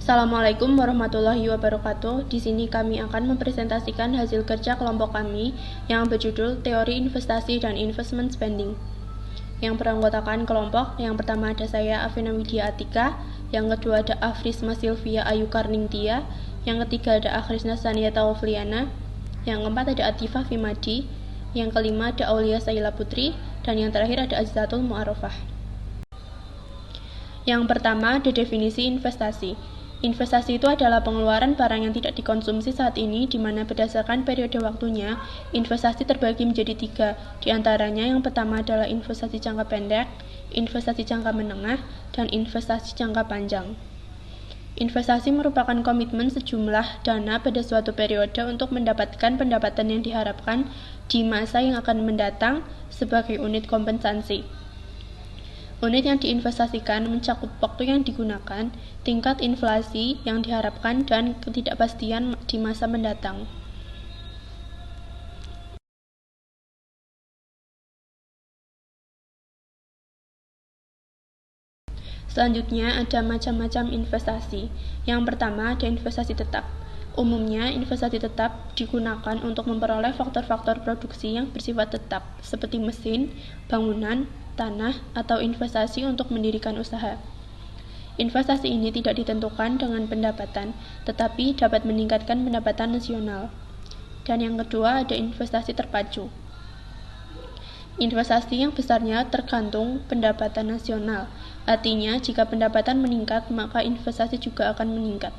Assalamualaikum warahmatullahi wabarakatuh. Di sini kami akan mempresentasikan hasil kerja kelompok kami yang berjudul Teori Investasi dan Investment Spending. Yang beranggotakan kelompok, yang pertama ada saya Afina Widya Atika, yang kedua ada Afrisma Silvia Ayu Karningtia, yang ketiga ada Akhrisna Saniata Ofliana, yang keempat ada Atifah Fimadi, yang kelima ada Aulia Saila Putri, dan yang terakhir ada Azizatul Mu'arofah. Yang pertama ada definisi investasi. Investasi itu adalah pengeluaran barang yang tidak dikonsumsi saat ini, di mana berdasarkan periode waktunya, investasi terbagi menjadi 3. Di antaranya yang pertama adalah investasi jangka pendek, investasi jangka menengah, dan investasi jangka panjang. Investasi merupakan komitmen sejumlah dana pada suatu periode untuk mendapatkan pendapatan yang diharapkan di masa yang akan mendatang sebagai unit kompensasi. Unit yang diinvestasikan mencakup waktu yang digunakan, tingkat inflasi yang diharapkan, dan ketidakpastian di masa mendatang. Selanjutnya ada macam-macam investasi. Yang pertama ada investasi tetap. Umumnya, investasi tetap digunakan untuk memperoleh faktor-faktor produksi yang bersifat tetap, seperti mesin, bangunan, tanah, atau investasi untuk mendirikan usaha. Investasi ini tidak ditentukan dengan pendapatan, tetapi dapat meningkatkan pendapatan nasional. Dan yang kedua ada investasi terpacu. Investasi yang besarnya tergantung pendapatan nasional. Artinya, jika pendapatan meningkat, maka investasi juga akan meningkat.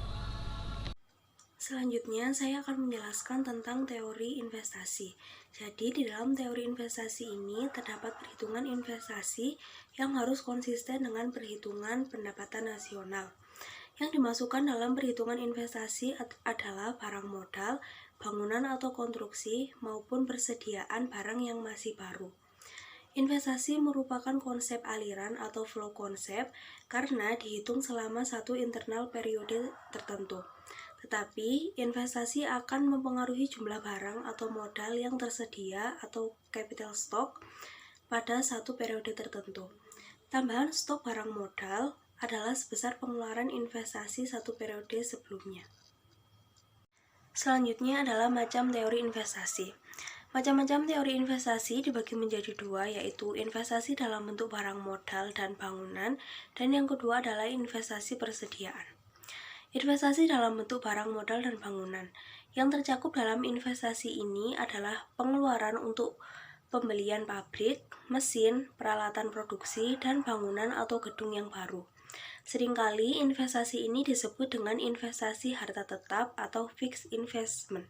Selanjutnya, saya akan menjelaskan tentang teori investasi. Jadi, di dalam teori investasi ini terdapat perhitungan investasi yang harus konsisten dengan perhitungan pendapatan nasional. Yang dimasukkan dalam perhitungan investasi adalah barang modal, bangunan atau konstruksi, maupun persediaan barang yang masih baru. Investasi merupakan konsep aliran atau flow konsep karena dihitung selama satu internal periode tertentu. Tetapi, investasi akan mempengaruhi jumlah barang atau modal yang tersedia atau capital stock pada satu periode tertentu. Tambahan stok barang modal adalah sebesar pengeluaran investasi satu periode sebelumnya. Selanjutnya adalah macam teori investasi. Macam-macam teori investasi dibagi menjadi 2, yaitu investasi dalam bentuk barang modal dan bangunan, dan yang kedua adalah investasi persediaan. Investasi dalam bentuk barang modal dan bangunan. Yang tercakup dalam investasi ini adalah pengeluaran untuk pembelian pabrik, mesin, peralatan produksi, dan bangunan atau gedung yang baru. Seringkali investasi ini disebut dengan investasi harta tetap atau fixed investment.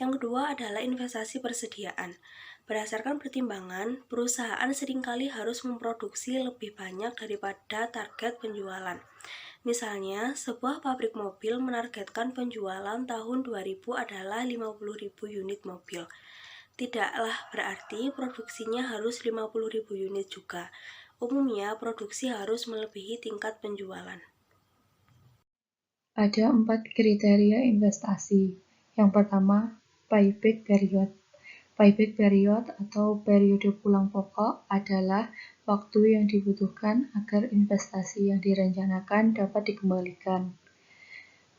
Yang kedua adalah investasi persediaan. Berdasarkan pertimbangan, perusahaan seringkali harus memproduksi lebih banyak daripada target penjualan. Misalnya, sebuah pabrik mobil menargetkan penjualan tahun 2000 adalah 50.000 unit mobil. Tidaklah berarti produksinya harus 50.000 unit juga. Umumnya, produksi harus melebihi tingkat penjualan. Ada 4 kriteria investasi. Yang pertama, payback period. Payback period atau periode pulang pokok adalah waktu yang dibutuhkan agar investasi yang direncanakan dapat dikembalikan,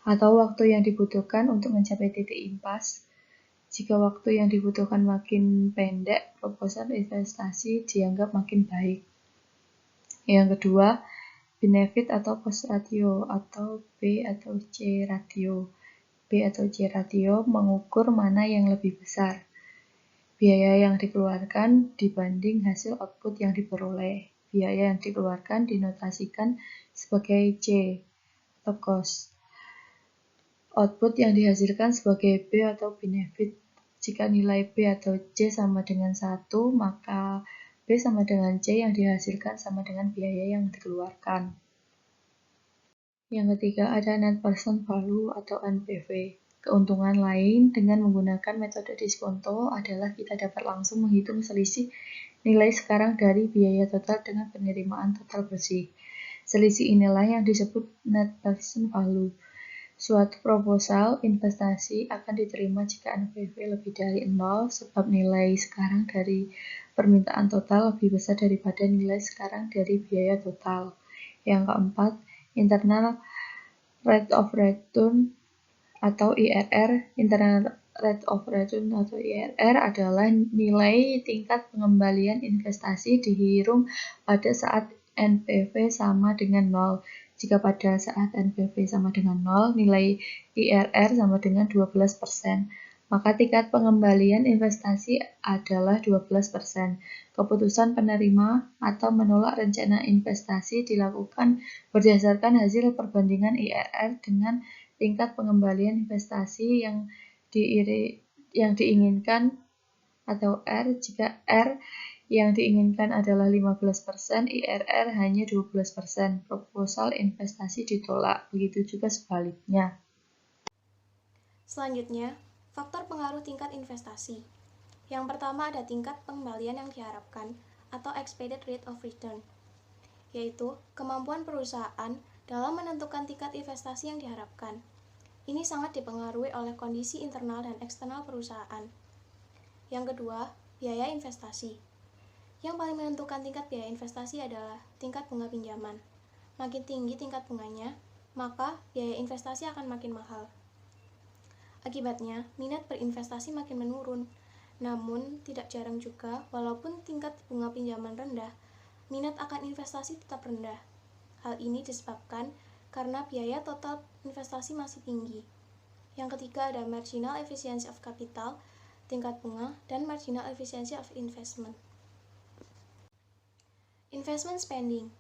atau waktu yang dibutuhkan untuk mencapai titik impas. Jika waktu yang dibutuhkan makin pendek, proposal investasi dianggap makin baik. Yang kedua, benefit atau cost ratio atau B atau C ratio. B atau C ratio mengukur mana yang lebih besar, biaya yang dikeluarkan dibanding hasil output yang diperoleh. Biaya yang dikeluarkan dinotasikan sebagai C atau cost. Output yang dihasilkan sebagai B atau benefit. Jika nilai B atau C sama dengan 1, maka B sama dengan C yang dihasilkan sama dengan biaya yang dikeluarkan. Yang ketiga ada net present value atau NPV. Keuntungan lain dengan menggunakan metode diskonto adalah kita dapat langsung menghitung selisih nilai sekarang dari biaya total dengan penerimaan total bersih. Selisih inilah yang disebut net present value. Suatu proposal investasi akan diterima jika NPV lebih dari 0 sebab nilai sekarang dari permintaan total lebih besar daripada nilai sekarang dari biaya total. Yang keempat, internal Rate of return atau IRR, Internal Rate of Return atau IRR adalah nilai tingkat pengembalian investasi dihitung pada saat NPV sama dengan 0. Jika pada saat NPV sama dengan 0, nilai IRR sama dengan 12%. Maka tingkat pengembalian investasi adalah 12%. Keputusan penerima atau menolak rencana investasi dilakukan berdasarkan hasil perbandingan IRR dengan tingkat pengembalian investasi yang diinginkan atau R. Jika R yang diinginkan adalah 15%, IRR hanya 12%. Proposal investasi ditolak. Begitu juga sebaliknya. Selanjutnya, faktor pengaruh tingkat investasi. Yang pertama ada tingkat pengembalian yang diharapkan atau expected rate of return, yaitu kemampuan perusahaan dalam menentukan tingkat investasi yang diharapkan. Ini sangat dipengaruhi oleh kondisi internal dan eksternal perusahaan. Yang kedua, biaya investasi. Yang paling menentukan tingkat biaya investasi adalah tingkat bunga pinjaman. Makin tinggi tingkat bunganya, maka biaya investasi akan makin mahal. Akibatnya, minat berinvestasi makin menurun. Namun, tidak jarang juga, walaupun tingkat bunga pinjaman rendah, minat akan investasi tetap rendah. Hal ini disebabkan karena biaya total investasi masih tinggi. Yang ketiga ada marginal efficiency of capital, tingkat bunga, dan marginal efficiency of investment. Investment spending.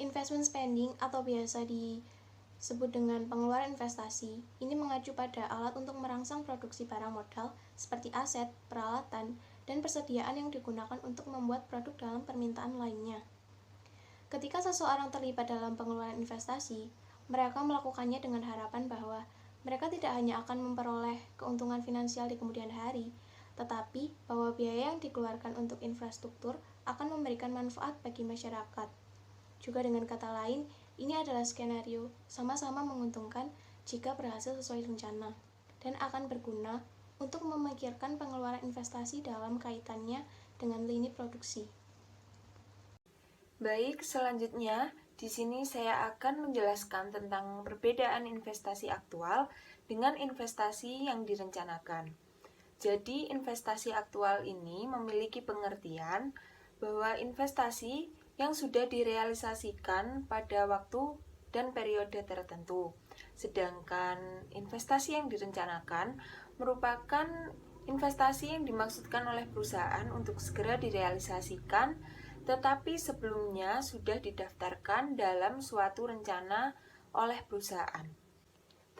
Investment spending atau biasa disebut dengan pengeluaran investasi, ini mengacu pada alat untuk merangsang produksi barang modal seperti aset, peralatan, dan persediaan yang digunakan untuk membuat produk dalam permintaan lainnya. Ketika seseorang terlibat dalam pengeluaran investasi, mereka melakukannya dengan harapan bahwa mereka tidak hanya akan memperoleh keuntungan finansial di kemudian hari, tetapi bahwa biaya yang dikeluarkan untuk infrastruktur akan memberikan manfaat bagi masyarakat. Juga dengan kata lain, ini adalah skenario sama-sama menguntungkan jika berhasil sesuai rencana, dan akan berguna untuk memikirkan pengeluaran investasi dalam kaitannya dengan lini produksi. Baik, selanjutnya di sini saya akan menjelaskan tentang perbedaan investasi aktual dengan investasi yang direncanakan. Jadi, investasi aktual ini memiliki pengertian bahwa investasi yang sudah direalisasikan pada waktu dan periode tertentu. Sedangkan investasi yang direncanakan merupakan investasi yang dimaksudkan oleh perusahaan untuk segera direalisasikan, tetapi sebelumnya sudah didaftarkan dalam suatu rencana oleh perusahaan.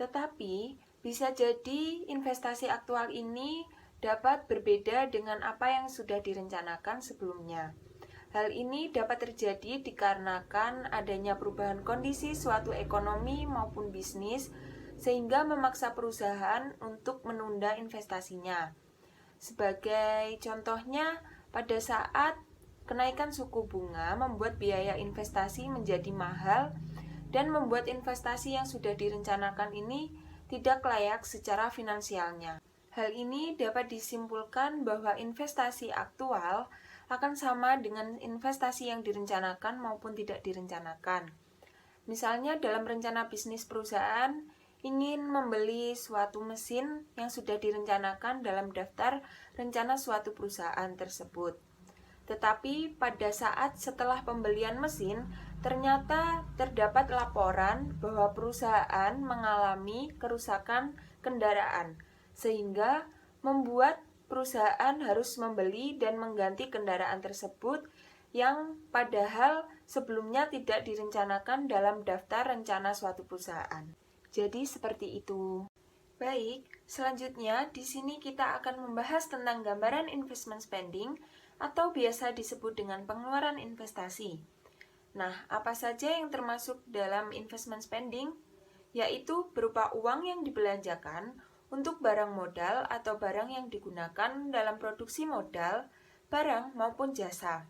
Tetapi bisa jadi investasi aktual ini dapat berbeda dengan apa yang sudah direncanakan sebelumnya. Hal ini dapat terjadi dikarenakan adanya perubahan kondisi suatu ekonomi maupun bisnis, sehingga memaksa perusahaan untuk menunda investasinya. Sebagai contohnya, pada saat kenaikan suku bunga membuat biaya investasi menjadi mahal dan membuat investasi yang sudah direncanakan ini tidak layak secara finansialnya. Hal ini dapat disimpulkan bahwa investasi aktual akan sama dengan investasi yang direncanakan maupun tidak direncanakan. Misalnya dalam rencana bisnis perusahaan ingin membeli suatu mesin yang sudah direncanakan dalam daftar rencana suatu perusahaan tersebut. Tetapi pada saat setelah pembelian mesin, ternyata terdapat laporan bahwa perusahaan mengalami kerusakan kendaraan, sehingga membuat perusahaan harus membeli dan mengganti kendaraan tersebut yang padahal sebelumnya tidak direncanakan dalam daftar rencana suatu perusahaan. Jadi seperti itu. Baik, selanjutnya di sini kita akan membahas tentang gambaran investment spending atau biasa disebut dengan pengeluaran investasi. Nah, apa saja yang termasuk dalam investment spending? Yaitu berupa uang yang dibelanjakan untuk barang modal atau barang yang digunakan dalam produksi modal, barang maupun jasa.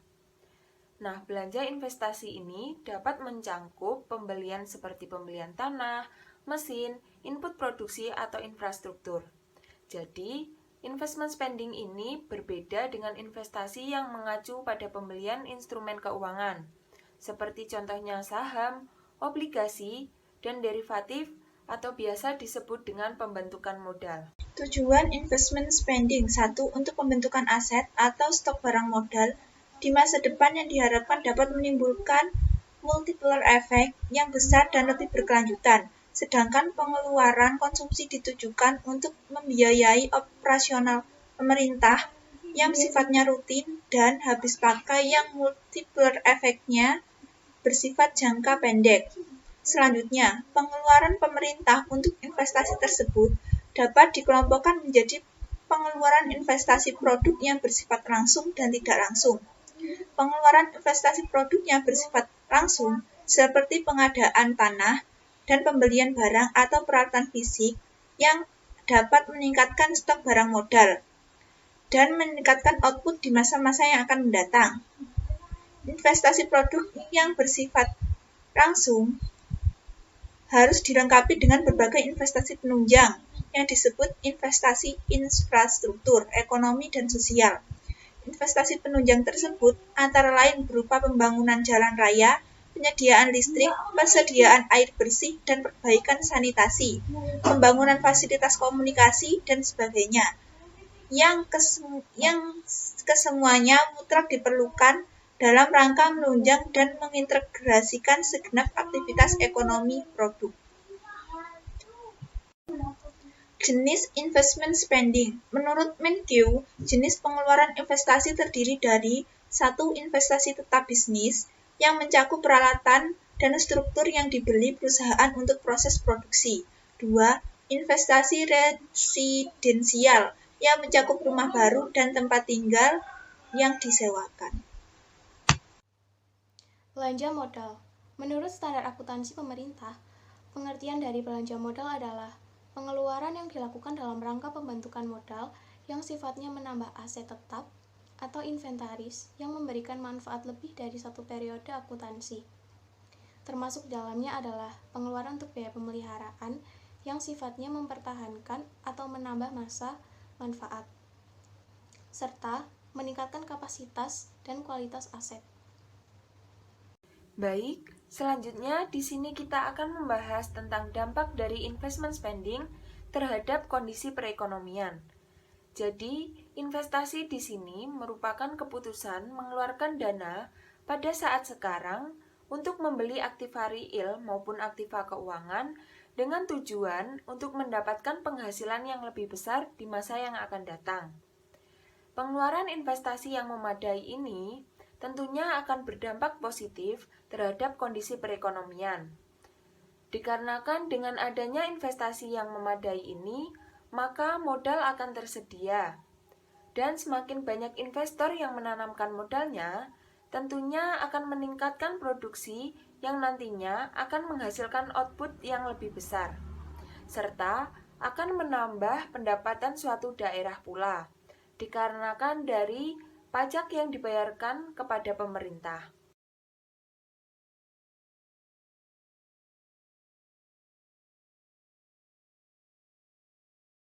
Nah, belanja investasi ini dapat mencangkup pembelian seperti pembelian tanah, mesin, input produksi atau infrastruktur. Jadi, investment spending ini berbeda dengan investasi yang mengacu pada pembelian instrumen keuangan, seperti contohnya saham, obligasi, dan derivatif atau biasa disebut dengan pembentukan modal. Tujuan investment spending 1. Untuk pembentukan aset atau stok barang modal di masa depan yang diharapkan dapat menimbulkan multiplier effect yang besar dan lebih berkelanjutan. Sedangkan pengeluaran konsumsi ditujukan untuk membiayai operasional pemerintah yang sifatnya rutin dan habis pakai yang multiplier effect-nya bersifat jangka pendek. Selanjutnya, pengeluaran pemerintah untuk investasi tersebut dapat dikelompokkan menjadi pengeluaran investasi produk yang bersifat langsung dan tidak langsung. Pengeluaran investasi produk yang bersifat langsung seperti pengadaan tanah dan pembelian barang atau peralatan fisik yang dapat meningkatkan stok barang modal dan meningkatkan output di masa-masa yang akan mendatang. Investasi produk yang bersifat langsung harus dilengkapi dengan berbagai investasi penunjang yang disebut investasi infrastruktur, ekonomi, dan sosial. Investasi penunjang tersebut antara lain berupa pembangunan jalan raya, penyediaan listrik, persediaan air bersih, dan perbaikan sanitasi, pembangunan fasilitas komunikasi, dan sebagainya, yang kesemuanya mutlak diperlukan dalam rangka menunjang dan mengintegrasikan segenap aktivitas ekonomi produk. Jenis investment spending. Menurut Menkeu, jenis pengeluaran investasi terdiri dari 1. Investasi tetap bisnis yang mencakup peralatan dan struktur yang dibeli perusahaan untuk proses produksi. 2. Investasi residensial yang mencakup rumah baru dan tempat tinggal yang disewakan. Belanja modal. Menurut standar akuntansi pemerintah, pengertian dari belanja modal adalah pengeluaran yang dilakukan dalam rangka pembentukan modal yang sifatnya menambah aset tetap atau inventaris yang memberikan manfaat lebih dari satu periode akuntansi. Termasuk dalamnya adalah pengeluaran untuk biaya pemeliharaan yang sifatnya mempertahankan atau menambah masa manfaat, serta meningkatkan kapasitas dan kualitas aset. Baik, selanjutnya di sini kita akan membahas tentang dampak dari investment spending terhadap kondisi perekonomian. Jadi, investasi di sini merupakan keputusan mengeluarkan dana pada saat sekarang untuk membeli aktiva real maupun aktiva keuangan dengan tujuan untuk mendapatkan penghasilan yang lebih besar di masa yang akan datang. Pengeluaran investasi yang memadai ini tentunya akan berdampak positif terhadap kondisi perekonomian. Dikarenakan dengan adanya investasi yang memadai ini, maka modal akan tersedia. Dan semakin banyak investor yang menanamkan modalnya, tentunya akan meningkatkan produksi yang nantinya akan menghasilkan output yang lebih besar, serta akan menambah pendapatan suatu daerah pula, dikarenakan dari pajak yang dibayarkan kepada pemerintah.